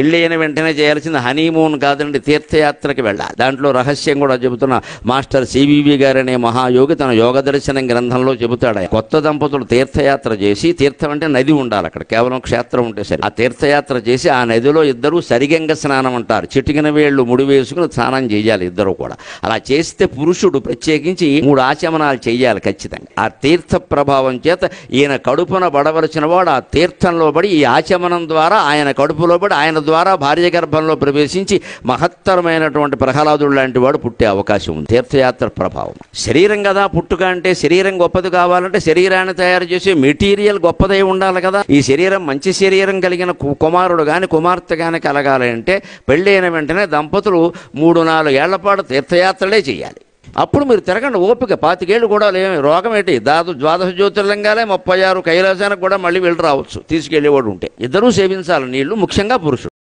పెళ్ళి అయిన వెంటనే చేయాల్సింది హనీమూన్ కాదండి, తీర్థయాత్రకి వెళ్ళాలి. దాంట్లో రహస్యం కూడా చెబుతున్న మాస్టర్ సివివి గారు అనే మహాయోగి తన యోగ దర్శనం గ్రంథంలో చెబుతాడు. కొత్త దంపతులు తీర్థయాత్ర చేసి, తీర్థం అంటే నది ఉండాలి, అక్కడ కేవలం క్షేత్రం ఉంటే సరే, ఆ తీర్థయాత్ర చేసి ఆ నదిలో ఇద్దరు సరిగంగ స్నానం అంటారు, చిటికిన వేళ్ళు ముడి వేసుకుని స్నానం చేయాలి ఇద్దరు కూడా. అలా చేస్తే పురుషుడు ప్రత్యేకించి 3 ఆచమనాలు చేయాలి ఖచ్చితంగా. ఆ తీర్థ ప్రభావం చేత ఈయన కడుపున పడవలసిన వాడు ఆ తీర్థంలో పడి, ఈ ఆచమనం ద్వారా ఆయన కడుపులో పడి, ఆయన ద్వారా భార్య గర్భంలో ప్రవేశించి మహత్తరమైనటువంటి ప్రహ్లాదుడు లాంటి వాడు పుట్టే అవకాశం ఉంది. తీర్థయాత్ర ప్రభావం. శరీరం కదా పుట్టుక అంటే, శరీరం గొప్పది కావాలంటే శరీరాన్ని తయారు చేసే మెటీరియల్ గొప్పదై ఉండాలి కదా. ఈ శరీరం మంచి శరీరం కలిగిన కుమారుడు కానీ కుమార్తె కానీ కలగాలి అంటే పెళ్ళైన వెంటనే దంపతులు 3-4 ఏళ్ల పాటు తీర్థయాత్రలే చేయాలి. అప్పుడు మీరు తిరగండి ఓపిక. 25 ఏళ్ళు కూడా లేమి రోగం ఏంటి, ద్వాదశ జ్యోతిర్లింగాలే 36 కైలాసానికి కూడా మళ్ళీ వెళ్ళి రావచ్చు తీసుకెళ్లేవాడు ఉంటే. ఇద్దరూ సేవించాలి నీళ్లు, ముఖ్యంగా పురుషుడు.